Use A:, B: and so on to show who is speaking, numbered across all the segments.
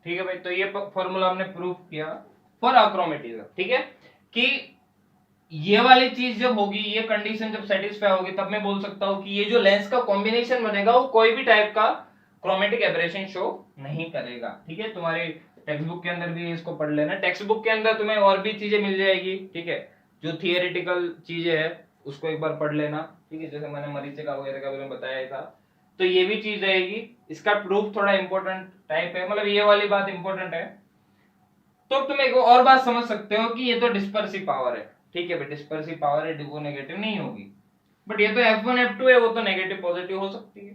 A: ठीक है भाई, तो ये फॉर्मूला हमने प्रूव किया फॉर अक्रोमेटिज्म, ठीक है, कि ये वाली चीज जब होगी, ये कंडीशन जब सेटिस्फाई होगी, तब मैं बोल सकता हूं कि ये जो लेंस का कॉम्बिनेशन बनेगा वो कोई भी टाइप का क्रोमेटिक एब्रेशन शो नहीं करेगा, ठीक है। तुम्हारे टेक्स्ट बुक के अंदर भी इसको पढ़ लेना, टेक्स्ट बुक के अंदर तुम्हें और भी चीजें मिल जाएगी, ठीक है, जो थियोरेटिकल चीजें है उसको एक बार पढ़ लेना, ठीक है, जैसे मैंने मरीचिका वगैरह का भी बताया था, तो ये भी चीज रहेगी। इसका प्रूफ थोड़ा इंपॉर्टेंट टाइप है, मतलब ये वाली बात इंपॉर्टेंट है। तो तुम एक और बात समझ सकते हो कि ये तो डिस्पर्सिव पावर है, ठीक है भाई, डिस्पर्सिव पावर है, वो नेगेटिव नहीं होगी, बट ये तो F1 F2 है, वो तो नेगेटिव पॉजिटिव हो सकती है।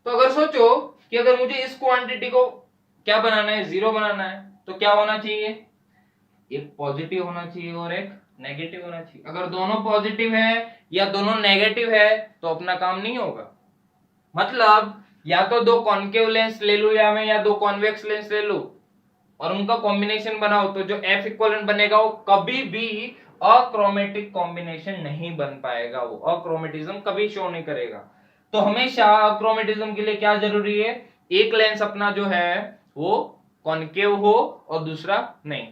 A: तो अगर सोचो कि अगर मुझे इस क्वांटिटी को क्या बनाना है, जीरो बनाना है, तो क्या होना चाहिए, एक पॉजिटिव होना चाहिए और एक नेगेटिव होना चाहिए। अगर दोनों पॉजिटिव है या दोनों नेगेटिव है तो अपना काम नहीं होगा। मतलब या तो दो कॉन्केव लेंस ले लू या मैं, या दो कॉन्वेक्स लेंस ले लू और उनका कॉम्बिनेशन बनाओ, तो जो F इक्वलेंट बनेगा वो कभी भी अक्रोमेटिक कॉम्बिनेशन नहीं बन पाएगा, वो अक्रोमेटिज्म कभी शो नहीं करेगा। तो हमेशा अक्रोमेटिज्म के लिए क्या जरूरी है, एक लेंस अपना जो है वो कॉन्केव हो और दूसरा नहीं,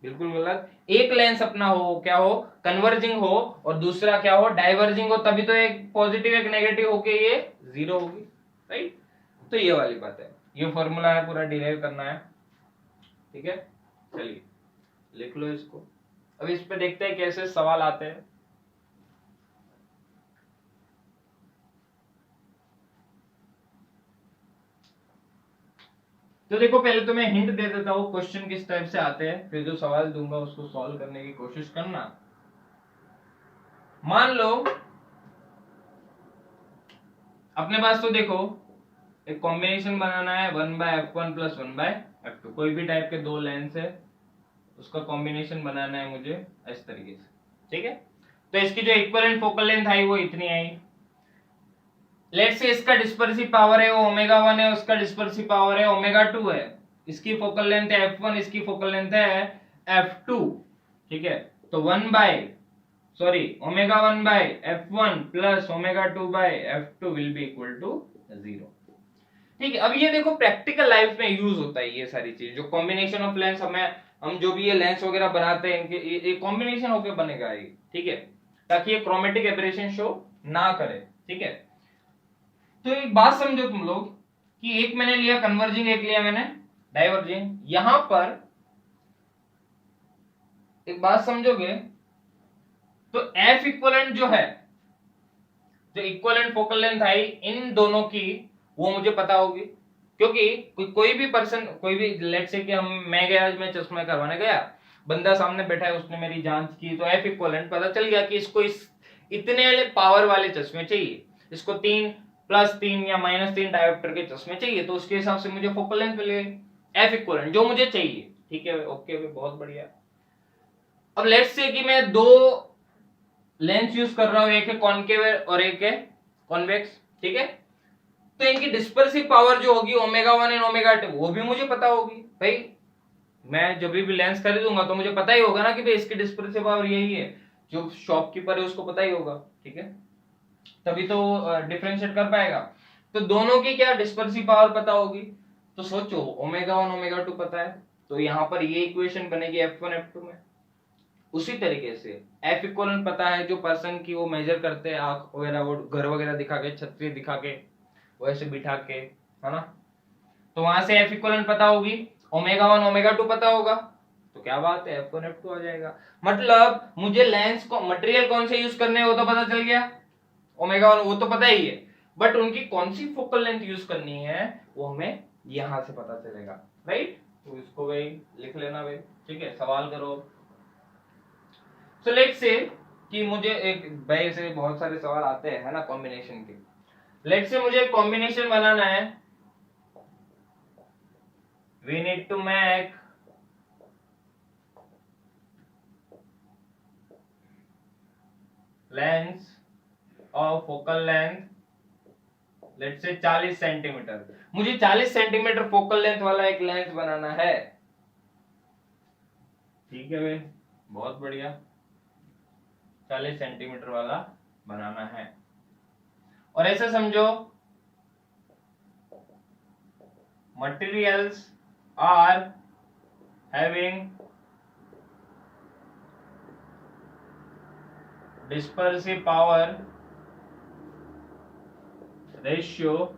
A: बिल्कुल गलत, एक लेंस अपना हो क्या हो, कन्वर्जिंग हो, और दूसरा क्या हो, डाइवर्जिंग हो, तभी तो एक पॉजिटिव एक नेगेटिव होके ये जीरो होगी, राइट। तो ये वाली बात है, ये फॉर्मूला है, पूरा डिराइव करना है, ठीक है। चलिए लिख लो इसको, अब इस पे देखते हैं कैसे सवाल आते हैं। तो देखो पहले तो मैं हिंट दे देता हूं क्वेश्चन किस टाइप से आते हैं, फिर जो सवाल दूंगा उसको सॉल्व करने की कोशिश करना। मान लो अपने पास तो देखो एक कॉम्बिनेशन बनाना है 1/f1 प्लस 1/f2, कोई भी टाइप के दो लेंस है उसका कॉम्बिनेशन बनाना है मुझे इस तरीके से, ठीक है। तो इसकी जो इक्विवेलेंट फोकल लेंथ आई वो इतनी आई। लेट्स से इसका डिस्पर्सिव पावर है वो ओमेगा 1 है, उसका डिस्पर्सिव पावर है ओमेगा 2 है, इसकी फोकल लेंथ है f1, इसकी फोकल लेंथ है f2, ठीक है। तो omega 1/f1 plus omega 2/f2 will be equal to 0, ठीक है। अब ये देखो प्रैक्टिकल लाइफ में यूज होता है ये सारी चीज, जो कॉम्बिनेशन ऑफ लेंस हम जो भी ये लेंस वगैरह बनाते हैं इनके ये कॉम्बिनेशन होकर बनेगा ये, ठीक है, ताकि ये क्रोमेटिक एब्रेशन शो ना करे, ठीक है। तो एक बात समझो तुम लोग कि एक मैंने लिया कन्वर्जिंग, एक लिया मैंने डाइवर्जिंग। यहां पर एक बात समझोगे तो F इक्वलेंट जो है, जो इक्वलेंट फोकल लेंथ आई इन दोनों की, वो मुझे पता होगी, क्योंकि कोई भी पर्सन, कोई भी लेट से कि मैं गया, मैं चश्मा करवाने गया, बंदा सामने बैठा है, उसने मेरी जांच की, तो F इक्वलेंट पता चल गया कि इसको इतने पावर वाले चश्मे चाहिए, इसको 3+3 या -3 डायोप्टर के चश्मे चाहिए, तो उसके हिसाब से मुझे फोकल लेंथ मिल गई F इक्वलेंट जो मुझे चाहिए, ठीक है, ओके, बहुत बढ़िया। अब लेट्स से कि मैं दो लेंस यूज कर रहा हूं, एक है कॉनकेव और एक है कॉन्वेक्स, ठीक है। तो इनकी डिस्पर्सिव पावर जो होगी ओमेगा 1 एंड ओमेगा 2 वो भी मुझे पता होगी भाई, मैं जब भी लेंस खरीदूंगा तो मुझे पता ही होगा ना कि भाई इसकी डिस्पर्सिव पावर यही है, जो शॉपकीपर है उसको पता ही होगा, ठीक है, तभी तो डिफरेंशिएट कर पाएगा। तो दोनों की क्या डिस्पर्सिव पावर पता होगी, तो सोचो ओमेगा 1 ओमेगा 2 पता है, तो यहां पर ये इक्वेशन बनेगी F1 F2 में। उसी तरीके से F इक्वलेंट पता है, जो पर्सन की वो मेजर करते हैं आंख वगैरह, वो घर वगैरह दिखा के, छतरी दिखा के, वैसे बिठा के, है ना, तो वहां से F इक्वलेंट पता होगी, ओमेगा 1 ओमेगा 2 पता होगा, तो क्या बात है F1 F2 आ जाएगा। मतलब मुझे लेंस को मटेरियल कौन से यूज करने हैं वो तो पता चल गया, ओमेगा 1 वो तो पता ही है, बट उनकी कौन सी फोकल लेंथ यूज करनी है वो हमें यहां से पता चलेगा, राइट। तो इसको भाई लिख लेना भाई, ठीक है, सवाल करो। सो लेट्स से कि मुझे एक भाई से बहुत सारे सवाल आते हैं, है ना, कॉम्बिनेशन के। लेट्स से मुझे कॉम्बिनेशन बनाना है, we need to make lens of focal length let's say 40 centimetre, मुझे 40 सेंटीमीटर फोकल लेंथ वाला एक लेंस बनाना है, ठीक है भाई, बहुत बढ़िया, 40 सेंटीमीटर वाला बनाना है। और ऐसे समझो materials are having dispersive power ratio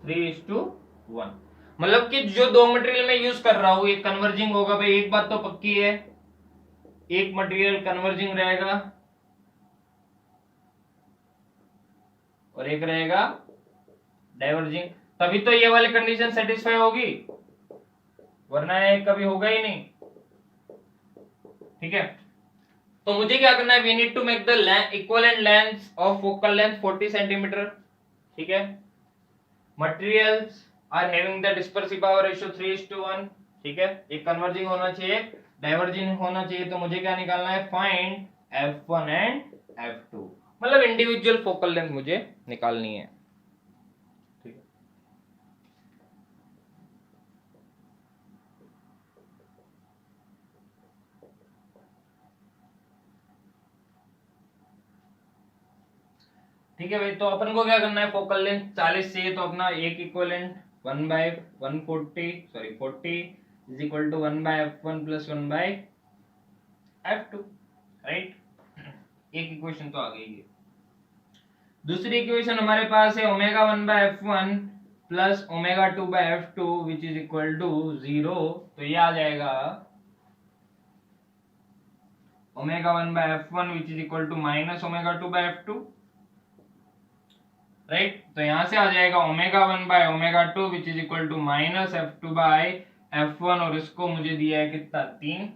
A: 3:1। मतलब कि जो दो मटेरियल में यूज कर रहा हूं ये कन्वर्जिंग होगा भाई, एक बात तो पक्की है, एक मटेरियल कन्वर्जिंग रहेगा और एक रहेगा डाइवर्जिंग, तभी तो ये वाली कंडीशन सेटिस्फाई होगी, वरना ये कभी होगा ही नहीं। ठीक है, तो मुझे क्या करना है, we need to make the equivalent length of focal length 40 centimetre. ठीक है, materials are having the dispersive power ratio 3:1। ठीक है, एक कन्वर्जिंग होना चाहिए, डाइवर्जिंग होना चाहिए, तो मुझे क्या निकालना है, फाइंड F1 एंड F2, मतलब इंडिविजुअल फोकल लेंथ मुझे निकालनी है। ठीक है, ठीक है भाई, तो अपन को क्या करना है, फोकल लेंथ 40 चाहिए, तो अपना एक equivalent 40 is equal to 1/F1 plus 1/F2, right. एक इक्वेशन तो आ गई है। दूसरी इक्वेशन हमारे पास है omega 1/F1 plus omega 2/F2 which is equal to 0, तो ये आ जाएगा omega 1/F1 which is equal to minus omega 2/F2, right. तो यहां से आ जाएगा ओमेगा 1/ओमेगा 2 which is equal to minus F2/F1, और इसको मुझे दिया है कितना, 3।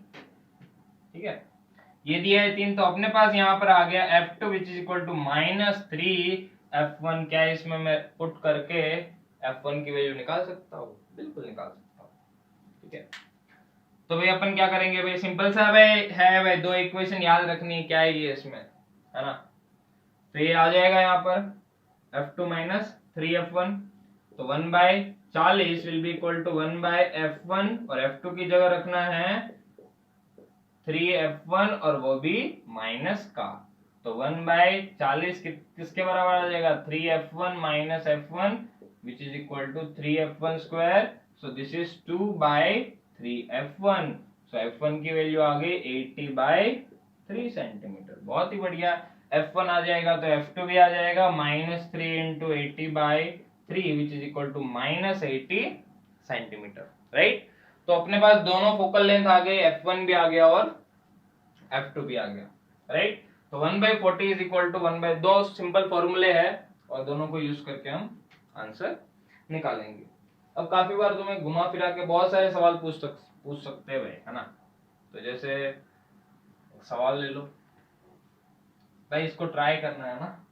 A: ठीक है, ये दिया है 3, तो अपने पास यहाँ पर आ गया F2 which is equal to -3 F1। क्या इसमें मैं पुट करके F1 की वैल्यू निकाल सकता हूँ, बिल्कुल निकाल सकता हूँ। ठीक है, तो भाई अपन क्या करेंगे भाई, सिंपल सा भाई है भाई, दो इक्वेशन याद रखनी है, क्या है ये इसमें, है ना। तो ये आ जाएगा यहाँ पर F2 माइनस 3F1, तो 1/40 will be equal to 1/F1, और F2 की जगह रखना है 3F1 और वो भी माइनस का, तो 1/40 किसके बराबर आ जाएगा, 3F1 minus F1 which is equal to 3F1 square, so this is 2/3F1, सो F1 की वैल्यू आ गई 80/3 सेंटीमीटर। बहुत ही बढ़िया, F1 आ जाएगा तो F2 भी आ जाएगा, -3 into 80/3 which is equal to -80 centimetre, right. तो अपने पास दोनों फोकल लेंथ आ गए, F1 भी आ गया और F2 भी आ गया, राइट। तो 1/40 इज इक्वल टू 1/2 सिंपल फॉर्मूले है, और दोनों को यूज करके हम आंसर निकालेंगे। अब काफी बार तुम्हें घुमा फिरा के बहुत सारे सवाल पूछ सकते हैं भाई, है ना। तो जैसे सवाल ले लो भाई, इसको ट्राई करना है ना।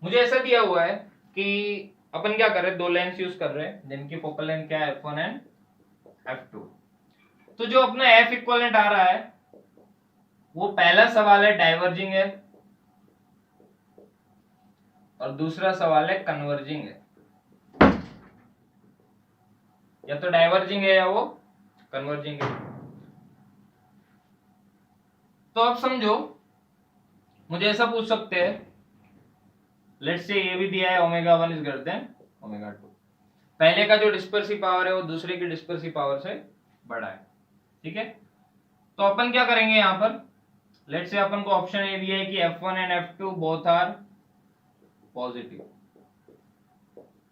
A: मुझे ऐसा दिया हुआ है कि अपन क्या कर रहे हैं, दो लेंस यूज कर रहे हैं जिनकी फोकल लेंथ क्या है, F1 एंड F2। तो जो अपना F इक्विवेलेंट आ रहा है, वो पहला सवाल है डाइवर्जिंग है, और दूसरा सवाल है कन्वर्जिंग है। या तो डाइवर्जिंग है या वो कन्वर्जिंग है। तो अब समझो, मुझे ऐसा पूछ सकते हैं, लेट्स से ये भी दिया है omega 1 is greater than omega 2, पहले का जो डिस्पर्सिव पावर है वो दूसरे की डिस्पर्सिव पावर से बड़ा है। ठीक है, तो अपन क्या करेंगे यहां पर, लेट्स से अपन को ऑप्शन ए दिया है कि F1 and F2 both are positive,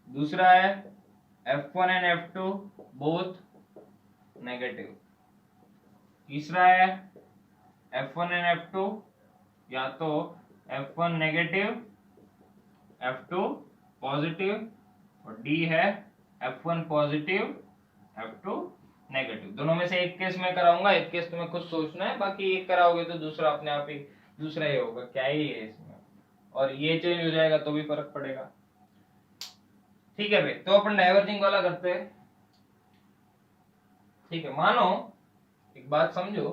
A: दूसरा है F1 and F2 both negative, तीसरा है F1 एंड F2 या तो F1 नेगेटिव F2 पॉजिटिव, और डी है F1 पॉजिटिव F2 नेगेटिव। दोनों में से एक केस मैं कराऊंगा, एक केस तुम्हें खुद सोचना है, बाकी एक कराओगे तो दूसरा अपने आप ही दूसरा ही होगा, क्या ही है इसमें, और ये चेंज हो जाएगा तो भी फर्क पड़ेगा। ठीक है भाई, तो अपन डाइवर्जिंग वाला करते हैं। ठीक है, मानो एक बात समझो,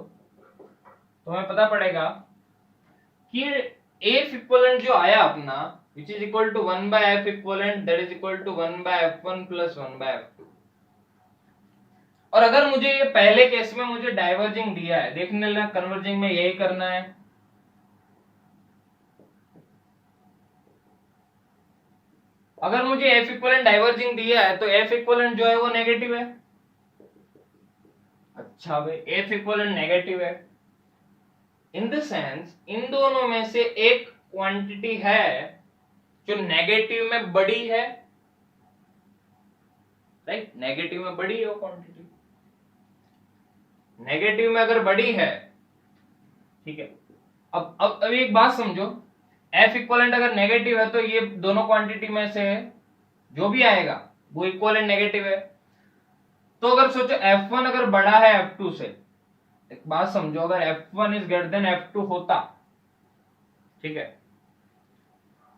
A: तुम्हें पता पड़ेगा कि F इक्विवेलेंट जो आया अपना which is equal to 1/F equivalent that is equal to 1/F1 plus 1/F2, और अगर मुझे ये पहले केस में मुझे डाइवर्जिंग दिया है, देखने लेना कन्वर्जिंग में यही करना है। अगर मुझे एफ इक्वलेंट डाइवर्जिंग दिया है तो एफ इक्वलेंट जो है वो नेगेटिव है। अच्छा भाई, एफ इक्वलेंट नेगेटिव है इन द सेंस इन दोनों में से एक क्वांटिटी है जो नेगेटिव में बड़ी है, राइट? नेगेटिव में बड़ी है वो क्वांटिटी, नेगेटिव में अगर बड़ी है, ठीक है। अब एक बात समझो, एफ इक्वलेंट अगर नेगेटिव है तो ये दोनों क्वांटिटी में से जो भी आएगा वो इक्वलेंट नेगेटिव है। तो अगर सोचो F1 अगर बड़ा है F2 से, एक बात समझो, अगर F1 is greater then F2 होता, ठीक है,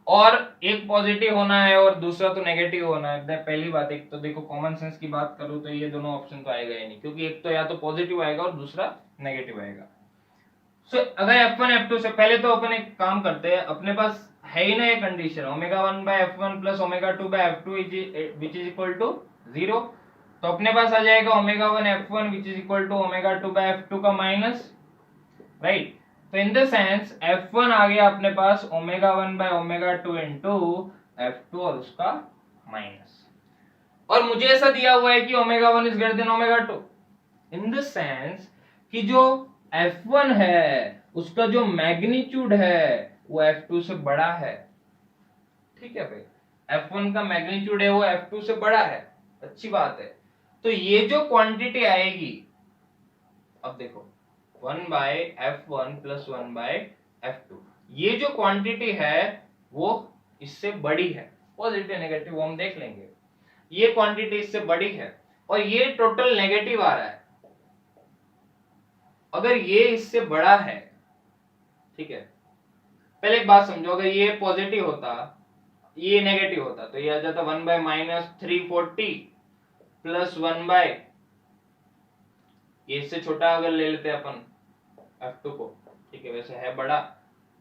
A: और एक पॉजिटिव होना है और दूसरा तो नेगेटिव होना है, पहली बात, एक तो देखो कॉमन सेंस की बात करूं तो ये दोनों ऑप्शन तो आएगा ही नहीं, क्योंकि एक तो या तो पॉजिटिव आएगा और दूसरा नेगेटिव आएगा। सो अगर F1 F2 से, पहले तो अपन एक काम करते हैं, अपने पास है ही ना ये condition ω1/F1 plus ω2/F2 which is equal to 0, तो अपने पास आ जाएगा ω1/F1 which is equal to ω2/F2 का माइनस, राइट? तो इन द सेंस F1 आ गया अपने पास ω1/ω2 इंटू F2 और उसका माइनस, और मुझे ऐसा दिया हुआ है कि ω1 is greater than ω2, in the sense कि जो F1 है उसका जो मैग्नीट्यूड है वो F2 से बड़ा है, ठीक है भाई, F1 का मैग्नीट्यूड है वो F2 से बड़ा है, अच्छी बात है। तो ये जो क्वांटिटी आएगी, अब देखो 1/F1 प्लस 1/F2, ये जो क्वांटिटी है वो इससे बड़ी है, पॉजिटिव नेगेटिव वो हम देख लेंगे, ये क्वांटिटी इससे बड़ी है और ये टोटल नेगेटिव आ रहा है। अगर ये इससे बड़ा है, ठीक है, पहले एक बात समझो, अगर ये पॉजिटिव होता, ये नेगेटिव होता, तो ये आ जाता 1/-340 प्लस 1/, ये इससे छोटा अगर ले लेते हैं अपन F2 को, ठीक है, वैसे है बड़ा,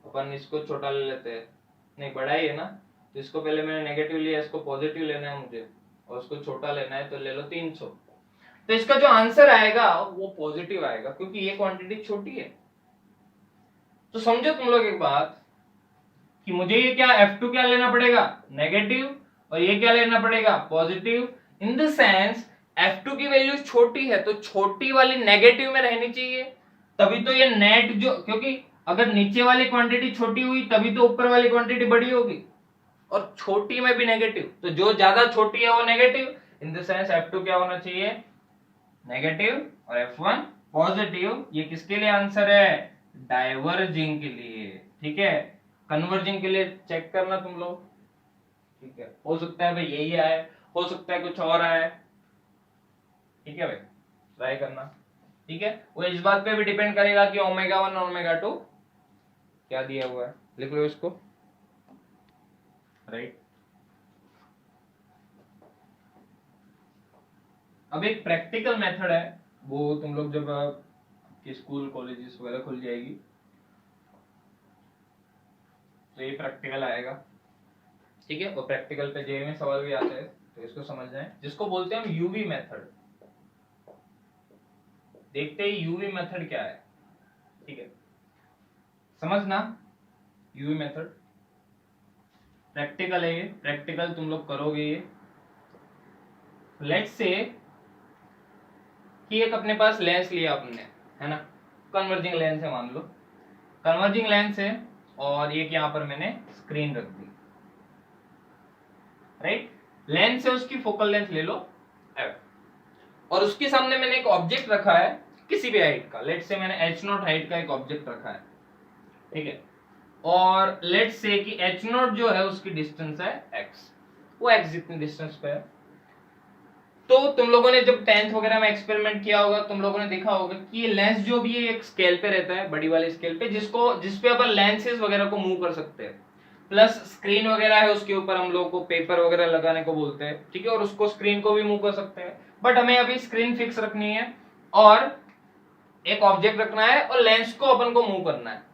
A: अपन इसको छोटा ले लेते हैं, नहीं बड़ा ही है ना, तो इसको पहले मैंने नेगेटिव लिया, इसको पॉजिटिव लेना है मुझे और उसको छोटा लेना है, तो ले लो 300। तो इसका जो आंसर आएगा वो पॉजिटिव आएगा क्योंकि ये क्वांटिटी छोटी है। तो समझो तुम लोग एक बात कि मुझे ये क्या F2 क्या लेना पड़ेगा, नेगेटिव, और ये क्या लेना पड़ेगा, positive, in the sense F2 की वैल्यू छोटी है तो छोटी वाली नेगेटिव में रहनी चाहिए, तभी तो ये नेट जो, क्योंकि अगर नीचे वाली क्वांटिटी छोटी हुई तभी तो ऊपर वाली क्वांटिटी बड़ी होगी, और छोटी में भी नेगेटिव, तो जो ज्यादा छोटी है वो negative, in the sense F2 क्या होना चाहिए, नेगेटिव, और F1 पॉजिटिव। ये किसके लिए आंसर है, डाइवर्जिंग के लिए, ठीक है। कन्वर्जिंग के लिए चेक करना तुम लोग, ठीक है, हो सकता है भाई यही आए, हो सकता है कुछ और आए, ठीक है भाई, ट्राई करना, ठीक है। वो इस बात पे भी डिपेंड करेगा कि ω1 और ω2 क्या दिया हुआ है, लिख लो इसको, राइट। अब एक प्रैक्टिकल मेथड है, वो तुम लोग जब आपके स्कूल कॉलेजेस वगैरह खुल जाएगी तो ये प्रैक्टिकल आएगा, ठीक है, और प्रैक्टिकल पे जेईई में सवाल भी आते हैं, तो इसको समझ जाएं, जिसको बोलते हैं हम यूवी मेथड। देखते हैं यूवी मेथड क्या है, ठीक है, समझना यूवी मेथड, प्रैक्टिकल है ये, प्रैक्टिकल तुम लोग करोगे ये। लेट्स से कि एक अपने पास लेंस लिया आपने, है ना, कन्वर्जिंग लेंस है मान लो, कन्वर्जिंग लेंस है, और एक यहां पर मैंने स्क्रीन रख दी, राइट। लेंस है, उसकी फोकल लेंथ ले लो f, और उसके सामने मैंने एक ऑब्जेक्ट रखा है किसी भी हाइट का, लेट्स से मैंने h0 हाइट का एक ऑब्जेक्ट रखा है, ठीक है, और लेट्स से कि h0 जो है उसकी डिस्टेंस है x, वो x जितनी डिस्टेंस पे है। तो तुम लोगों ने जब 10th वगैरह में एक्सपेरिमेंट किया होगा, तुम लोगों ने देखा होगा कि ये लेंस जो भी है एक स्केल पे रहता है, बड़ी वाली स्केल पे, जिसपे अपन लेंसेज वगैरह को मूव कर सकते हैं, प्लस स्क्रीन वगैरह है उसके ऊपर, हम लोग को पेपर वगैरह लगाने को बोलते हैं, ठीक है, और उसको स्क्रीन को भी मूव कर सकते हैं, बट हमें अभी स्क्रीन फिक्स रखनी है और एक ऑब्जेक्ट रखना है और लेंस को अपन को मूव करना है।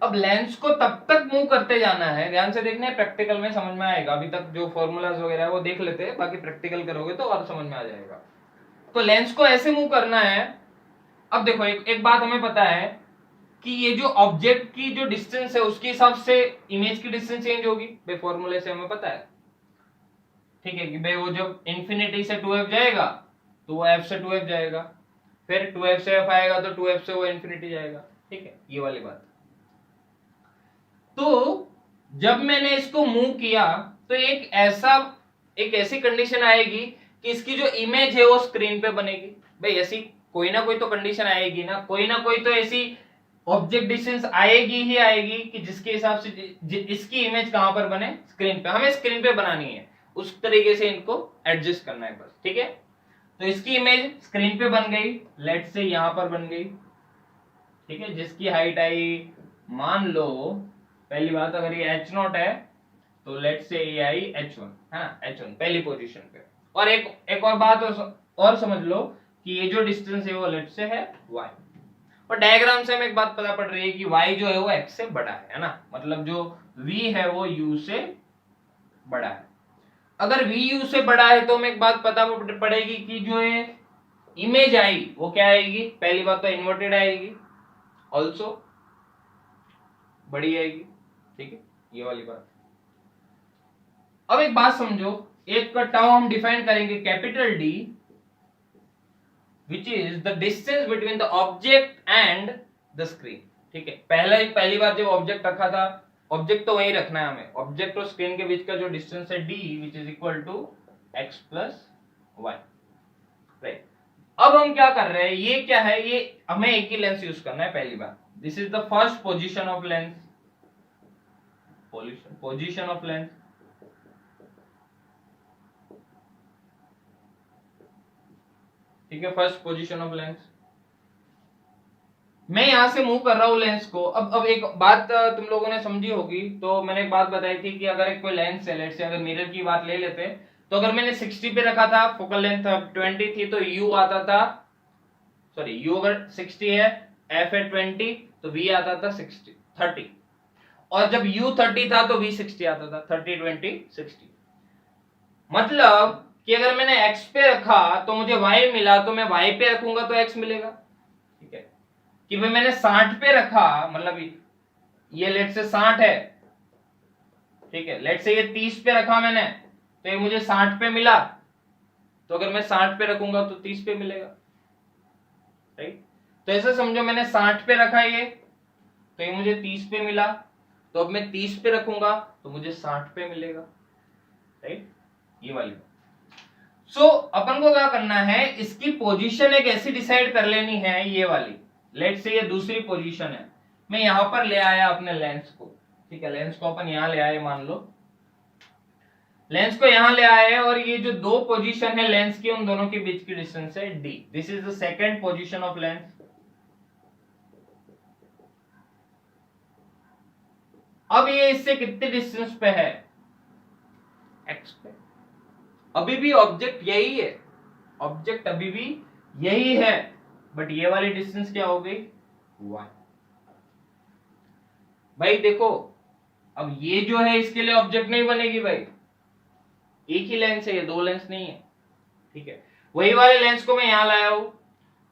A: अब लेंस को तब तक मूव करते जाना है, ध्यान से देखना है, प्रैक्टिकल में समझ में आएगा, अभी तक जो फॉर्मूलाज वगैरह है वो देख लेते हैं, बाकी प्रैक्टिकल करोगे तो और समझ में आ जाएगा। तो लेंस को ऐसे मूव करना है। अब देखो एक बात हमें पता है कि ये जो ऑब्जेक्ट की जो डिस्टेंस है उसके हिसाब से इमेज की डिस्टेंस चेंज होगी भाई, फॉर्मूले से हमें पता है। ठीक है कि भाई वो जब इंफिनिटी से 2f जाएगा तो वो f से 2f जाएगा, फिर 2f से f आएगा तो 2f से वो इंफिनिटी जाएगा। ठीक है, ये वाली बात। तो जब मैंने इसको मूव किया तो एक ऐसी कंडीशन आएगी कि इसकी जो इमेज है वो स्क्रीन पे बनेगी। भाई ऐसी कोई ना कोई तो कंडीशन आएगी ना कोई तो ऐसी ऑब्जेक्ट डिस्टेंस आएगी ही आएगी कि जिसके हिसाब से इसकी इमेज कहां पर बने, स्क्रीन पे। हमें स्क्रीन पे बनानी है, उस तरीके से इनको एडजस्ट करना है बस। ठीक है, तो इसकी इमेज स्क्रीन पे बन गई, लेट से यहां पर बन गई। ठीक है, जिसकी हाइट आई, मान लो पहली बात अगर ये h0 है तो लेट से ये आई h1 है ना, h1 पहली पोजीशन पे। और एक और बात और समझ लो कि ये जो डिस्टेंस है वो लेट से है y, और डायग्राम से हमें एक बात पता पड़ रही है कि y जो है वो x से बड़ा है ना, मतलब जो v है वो u से बड़ा है। अगर v u से बड़ा है तो हमें एक बात पता पड़ेगी कि जो ये इमेज आई वो क्या आएगी, पहली बात तो इन्वर्टेड आएगी, ऑल्सो बड़ी आएगी। ठीक है, ये वाली बात। अब एक बात समझो, एक का टर्म हम डिफाइन करेंगे capital D, which is the distance between the object and the screen. ठीक है, पहली बार जब ऑब्जेक्ट रखा था, ऑब्जेक्ट तो वही रखना है हमें, ऑब्जेक्ट और स्क्रीन के बीच का जो डिस्टेंस है D which is equal to x plus y. Right, अब हम क्या कर रहे हैं, ये क्या है, ये हमें एक ही लेंस यूज करना है पहली बार। This is the first position of lens, position of lens. ठीक है, फर्स्ट पोजीशन ऑफ लेंस। मैं यहां से मूव कर रहा हूं लेंस को। अब एक बात तुम लोगों ने समझी होगी, तो मैंने एक बात बताई थी कि अगर एक कोई लेंस है, लेट्स से अगर मिरर की बात ले लेते, तो अगर मैंने 60 पे रखा था, फोकल लेंथ 20 थी, तो u आता था, सॉरी u अगर 60 है, f है 20, तो v आता था 30, और जब u 30 था तो v 60 आता था, 30 20 60। मतलब कि अगर मैंने x पे रखा तो मुझे y मिला, तो मैं y पे रखूंगा तो x मिलेगा। ठीक है, कि भाई मैंने 60 पे रखा, मतलब ये लेट से 60 है। ठीक है, लेट से ये 30 पे रखा मैंने, तो ये मुझे 60 पे मिला, तो अगर मैं 60 पे रखूंगा तो 30 पे मिलेगा। राइट, तो ऐसे समझो मैंने 60 पे रखा ये, तो ये मुझे 30 पे मिला, तो अब मैं 30 पे रखूंगा तो मुझे 60 पे मिलेगा। राइट, ये वाली। सो अपन को क्या करना है, इसकी पोजीशन एक ऐसी डिसाइड कर लेनी है, ये वाली। लेट से ये दूसरी पोजीशन है, मैं यहां पर ले आया अपने लेंस को। ठीक है, लेंस को अपन यहां ले आए, मान लो लेंस को यहां ले आए, और ये जो दो पोजीशन है लेंस की, उन दोनों के बीच की डिस्टेंस है d। This is the second position of lens. अब ये इससे कितने डिस्टेंस पे है, x पे। अभी भी ऑब्जेक्ट यही है, ऑब्जेक्ट अभी भी यही है, बट ये वाली डिस्टेंस क्या हो गई, y। भाई देखो, अब ये जो है इसके लिए ऑब्जेक्ट नहीं बनेगी भाई, एक ही लेंस है, ये दो लेंस नहीं है। ठीक है, वही वाले लेंस को मैं यहां लाया हूं,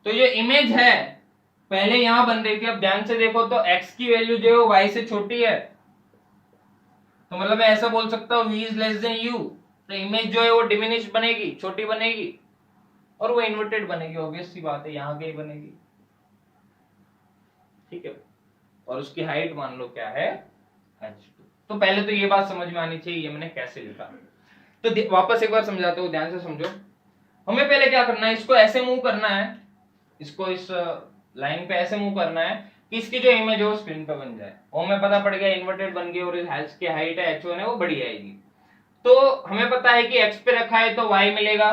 A: तो जो इमेज है पहले यहां बन रही थी, अब ध्यान से देखो तो x की वैल्यू जो है वो y से छोटी है, तो मतलब मैं ऐसा बोल सकता हूं v is less than u, तो इमेज जो है वो डिमिनिश बनेगी, छोटी बनेगी, और वो इन्वर्टेड बनेगी, ऑब्वियस सी बात है, यहां कहीं बनेगी। ठीक है, और उसकी हाइट मान लो क्या है, h2। तो पहले तो ये बात समझ में आनी चाहिए ये मैंने कैसे लिखा। तो वापस एक बार समझाते हो, ध्यान से समझो। हमें पहले क्या करना है, इसको ऐसे मूव करना है, इसको इस लाइन पे ऐसे मूव करना है कि इसकी जो इमेज है वो स्क्रीन पे बन जाए। और हमें पता पड़ गया इन्वर्टेड बन गई, और इस की हाइट है h1 है, वो बड़ी आएगी। तो हमें पता है कि x पे रखा है तो y मिलेगा।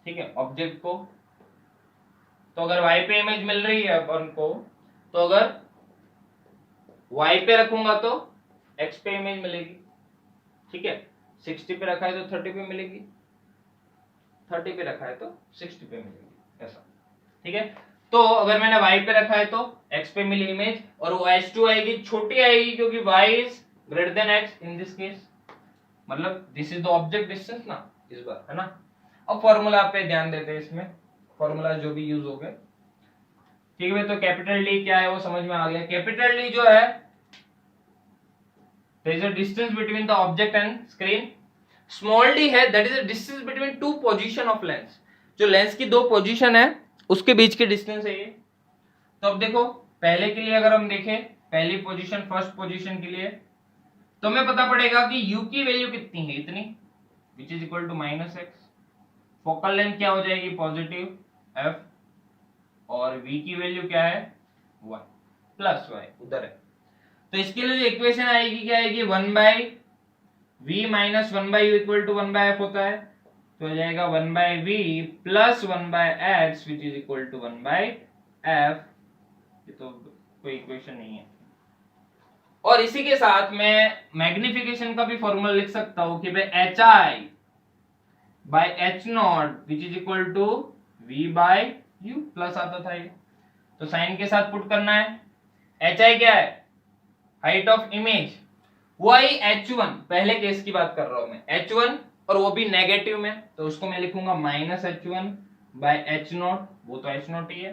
A: ठीक है, ऑब्जेक्ट को, तो अगर y पे इमेज मिल रही है अपन को, तो अगर y पे रखूंगा तो x पे इमेज मिलेगी। ठीक है, 60 पे रखा है तो 30 पे मिलेगी, 30 पे रखा है तो 60 पे मिलेगी, ऐसा। ठीक है, तो अगर मैंने y पे रखा है तो x पे मिली इमेज, और वो h2 आएगी, छोटी आएगी क्योंकि y is greater than x in this case, मतलब this is the object distance ना, इस बार है ना। अब फॉर्मूला पे ध्यान देते हैं, इसमें फॉर्मूला जो भी यूज हो गए, ठीक है। तो कैपिटल डी क्या है वो समझ में आ गया। कैपिटल डी जो है there is a distance between the object and screen. Small D है that is a distance between two position of lens, जो लेंस की दो पोजीशन है उसके बीच की डिस्टेंस है ये। तो अब देखो पहले के लिए अगर हम देखें, पहली पोजीशन फर्स्ट पोजीशन के लिए, तो हमें पता पड़ेगा कि u की वैल्यू कितनी है, इतनी, which is equal to -x। Focal length क्या हो जाएगी, पॉजिटिव f, और v की वैल्यू क्या है, y प्लस y उधर है। तो इसके लिए जो इक्वेशन आएगी क्या आएगी, 1/v minus 1/u equal to 1/f होता है, तो हो जाएगा 1/v plus 1/x which is equal to 1/f। ये तो कोई इक्वेशन नहीं है। और इसी के साथ मैं मैग्निफिकेशन का भी फॉर्मूला लिख सकता हूं कि भाई hi by h naught which is equal to v by u plus आता था ये, तो साइन के साथ पुट करना है। hi क्या है, हाइट ऑफ इमेज, वही h1, पहले केस की बात कर रहा हूं मैं, h1 और वो भी नेगेटिव में, तो उसको मैं लिखूंगा -h1 बाय h नॉट, वो तो h नॉट ही है,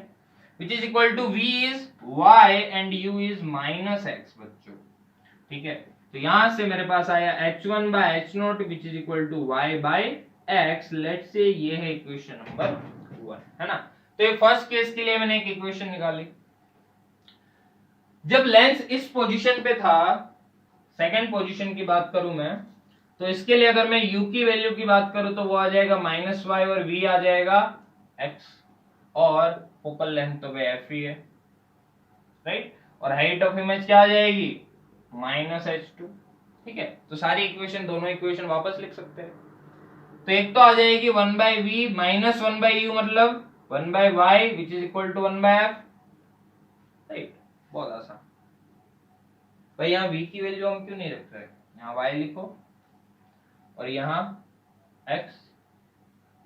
A: which is equal to v is y and u is -x बच्चों, ठीक है। तो यहां से मेरे पास आया h1 by h naught which is equal to y by x। Let's say ये है इक्वेशन नंबर 1, है ना। तो ये फर्स्ट केस के लिए मैंने एक इक्वेशन निकाली। जब लेंस इस पोजीशन पे था, सेकंड पोजीशन की बात करूं मैं, तो इसके लिए अगर मैं u की वैल्यू की बात करूं तो वो आ जाएगा -y और v आ जाएगा x, और फोकल लेंथ तो भाई f ही है, राइट। और हाइट ऑफ इमेज क्या आ जाएगी, -h2, ठीक है। तो सारी इक्वेशन, दोनों इक्वेशन वापस लिख सकते हैं। तो एक तो आ जाएगी 1/v माइनस 1/u मतलब 1/y which is equal to 1/f, right. बहुत आसान भाई। यहाँ v की वैल्यू हम क्यों नहीं रख रहे, यहाँ y लिखो और यहाँ x,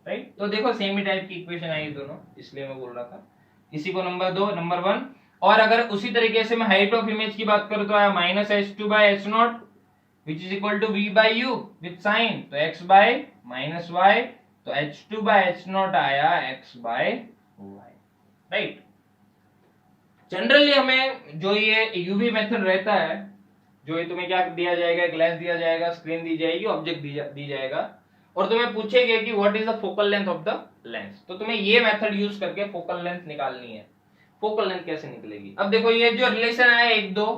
A: राइट। तो देखो सेम ही टाइप की इक्वेशन आई दोनों, इसलिए मैं बोल रहा था। इसी को नंबर 2, नंबर 1। और अगर उसी तरीके से मैं हाइट ऑफ इमेज की बात करूं तो आया -h2 by h naught which is equal to v by u with sign, तो x बाय -y, तो h2 बाय h नॉट आया x by y, right. Generally हमें जो ये यूवी मेथड रहता है, जो ये तुम्हें क्या दिया जाएगा, एक लेंस दिया जाएगा, स्क्रीन दी जाएगी, ऑब्जेक्ट दी जाएगा, और तुम्हें पूछेंगे कि what is the focal length of the lens, तो तुम्हें ये मेथड यूज करके फोकल लेंथ निकालनी है। फोकल लेंथ कैसे निकलेगी, अब देखो ये जो रिलेशन है 1 2,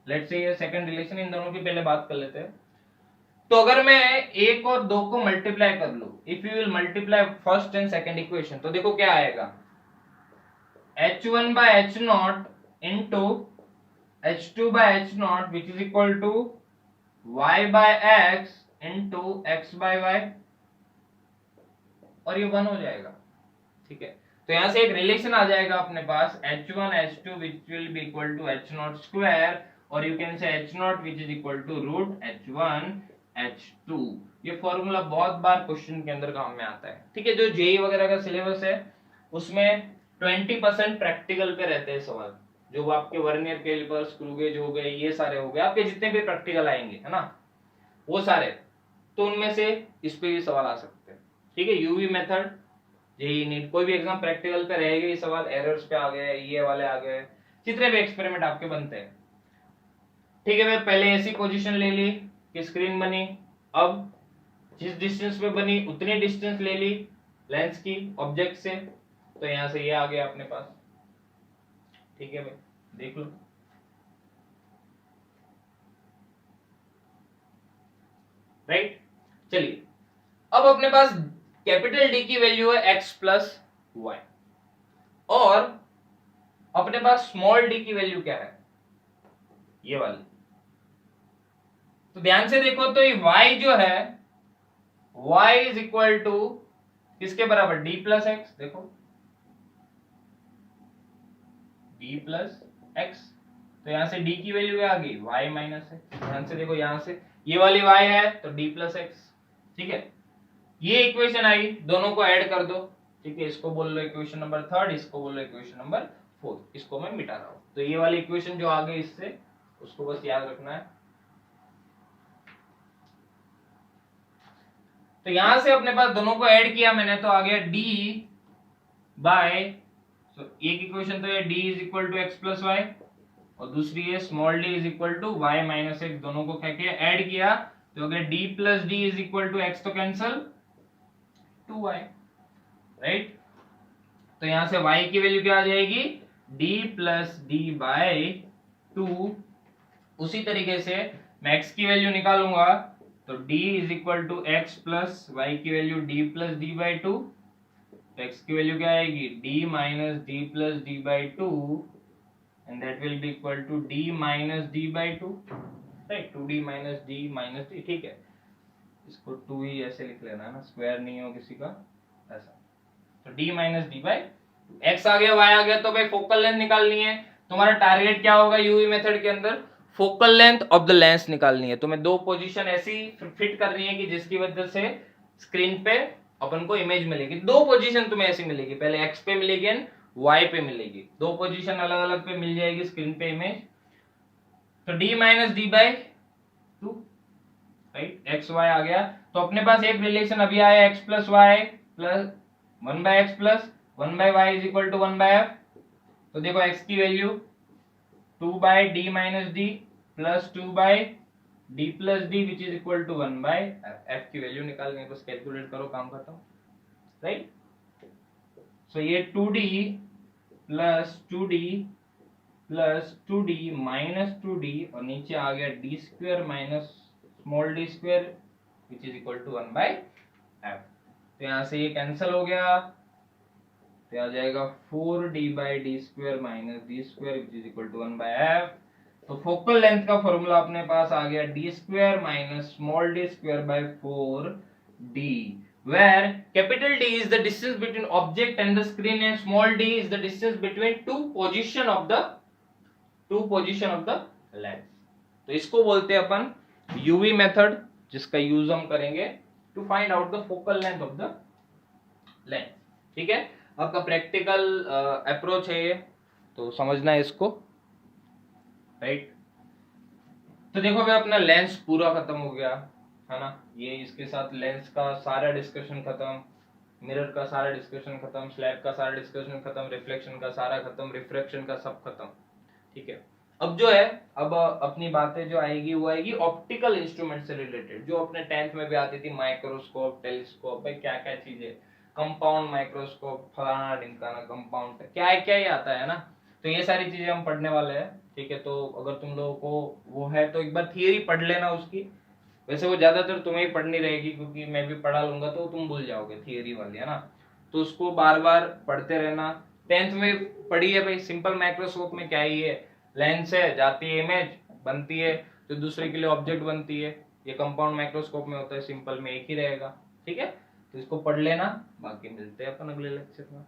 A: लेट्स से ये सेकंड रिलेशन, इन दोनों की पहले बात कर लेते हैं। तो अगर मैं 1 और 2 को मल्टीप्लाई कर लूं, if you will multiply first and second equation, तो देखो क्या आएगा, h1 by h naught into h2 by h naught which is equal to y by x into x by y, और ये 1 हो जाएगा, ठीक है। तो यहां से एक रिलेशन आ जाएगा अपने पास h1 h2 which will be equal to h naught square, और you can say h naught which is equal to root h1 h2। ये फॉर्मूला बहुत बार क्वेश्चन के अंदर काम में आता है, ठीक है। जो जेई वगैरह का सिलेबस है उसमें 20% प्रैक्टिकल पे रहते हैं सवाल, जो वो आपके वर्नियर कैलिपर, स्क्रू गेज हो गए, ये सारे हो गए, आपके जितने भी प्रैक्टिकल आएंगे, है ना, वो सारे, तो उनमें से इस पे भी सवाल आ सकते हैं, ठीक है। यूवी मेथड, जेई नीट, कोई भी एग्जाम प्रैक्टिकल पे रहेगा, ये सवाल एरर्स पे आ गए, ये वाले आ गए, जितने भी एक्सपेरिमेंट आपके बनते हैं, ठीक है। मैं पहले ऐसी पोजीशन ले ली कि स्क्रीन बनी, अब जिस डिस्टेंस पे बनी उतनी डिस्टेंस ले ली लेंस की ऑब्जेक्ट से, तो यहां से ये आ गया अपने पास, ठीक है भाई, देख लो। राइट, चलिए अब अपने पास कैपिटल डी की वैल्यू है x प्लस वाई, और अपने पास स्मॉल डी की वैल्यू क्या है, ये वाली। तो ध्यान से देखो, तो ये y जो है y इज इक्वल टू किसके बराबर, d प्लस एक्स, देखो d प्लस एक्स, तो यहां से d की वैल्यू क्या आ गई, y माइनस एक्स। ध्यान से देखो, यहां से ये वाली y है तो d प्लस एक्स, ठीक है। ये इक्वेशन आई, दोनों को ऐड कर दो, ठीक है। इसको बोल लो इक्वेशन नंबर 3, इसको बोल लो इक्वेशन नंबर 4, इसको मैं मिटा रहा हूं। तो ये वाली इक्वेशन जो आ गई इससे, उसको बस याद रखना है। तो यहां से अपने पास दोनों को ऐड किया मैंने, तो आ गया d बाय, एक इक्वेशन तो ये d is equal to x plus y, और दूसरी है small d is equal to y minus x. दोनों को क्या किया, ऐड किया, तो हो गया d plus D is equal to x, तो कैंसल 2y, राइट। तो यहां से y की वैल्यू क्या आ जाएगी, d प्लस डी बाय 2। उसी तरीके से मैं x की वैल्यू निकालूंगा, तो d is equal to x plus y की value d plus D by 2, तो x की वैल्यू क्या आएगी, d minus D plus D by 2, and that will be equal to d minus D by 2, right. 2d minus D minus D, ठीक है, इसको 2 ही ऐसे लिख लेना है ना, स्क्वायर नहीं हो किसी का, ऐसा। तो d minus D by x आ गया, y आ गया, तो भाई फोकल लेंथ निकालनी है। तुम्हारा टारगेट क्या होगा यूवी मेथड के अंदर, focal length of the lens निकालनी है। तुम्हें दो पोजीशन ऐसी फिट करनी है कि जिसकी वजह से स्क्रीन पे अपन को इमेज मिलेगी। दो पोजीशन तुम्हें ऐसी मिलेगी, पहले x पे मिलेगी एंड y पे मिलेगी, दो पोजीशन अलग अलग पे मिल जाएगी स्क्रीन पे इमेज। तो d minus D by 2, right, x y आ गया। तो अपने पास एक रिलेशन अभी आया, x plus y plus 1 by x plus 1 by y is equal to 1 by F. तो देखो x की value 2 by D minus D plus 2 by D plus D which is equal to 1 by F की value निकालनी है, बस calculate करो, काम खत्म, राइट। सो ये 2d plus 2d plus 2d minus 2d, और नीचे आ गया d square minus small d square which is equal to 1 by F. तो यहां से ये कैंसिल हो गया, तो आ जाएगा 4d by D square minus D square which is equal to 1 by F. तो फोकल लेंथ का फॉर्मूला अपने पास आ गया D square minus small D square by 4d, where capital D is the distance between object and the screen and small d is the distance between two position of the lens। तो इसको बोलते हैं अपन UV method, जिसका use हम करेंगे to find out the focal length of the lens, ठीक है। आपका प्रैक्टिकल अप्रोच है ये, तो समझना है इसको, राइट। तो देखो भाई अपना लेंस पूरा खत्म हो गया है ना, ये इसके साथ लेंस का सारा डिस्कशन खत्म, मिरर का सारा डिस्कशन खत्म, स्लैब का सारा डिस्कशन खत्म, रिफ्लेक्शन का सारा खत्म, रिफ्रैक्शन का सब खत्म, ठीक है। अब जो है, अब अपनी बातें जो आएगी वो आएगी ऑप्टिकल इंस्ट्रूमेंट से रिलेटेड, जो अपने 10th में भी आती थी, माइक्रोस्कोप, टेलीस्कोप, भाई क्या क्या चीजें, कंपाउंड माइक्रोस्कोप, फलाना ढिमकाना कंपाउंड, क्या क्या ही आता है ना। तो ये सारी चीजें हम पढ़ने वाले हैं, ठीक है। तो अगर तुम लोगों को वो है तो एक बार थियरी पढ़ लेना उसकी, वैसे वो ज्यादातर तुम्हें ही पढ़नी रहेगी क्योंकि मैं भी पढ़ा लूंगा तो तुम भूल जाओगे, थियरी वाली है ना, तो उसको बार बार पढ़ते रहना। 10th में पढ़ी है भाई, सिंपल माइक्रोस्कोप में क्या ही है, लेंस है, जाती है इमेज, बनती है तो दूसरे के लिए ऑब्जेक्ट बनती है। ये कंपाउंड माइक्रोस्कोप में होता है, सिंपल में एक ही रहेगा, ठीक है। तो इसको पढ़ लेना, बाकी मिलते हैं अपन अगले लेक्चर में।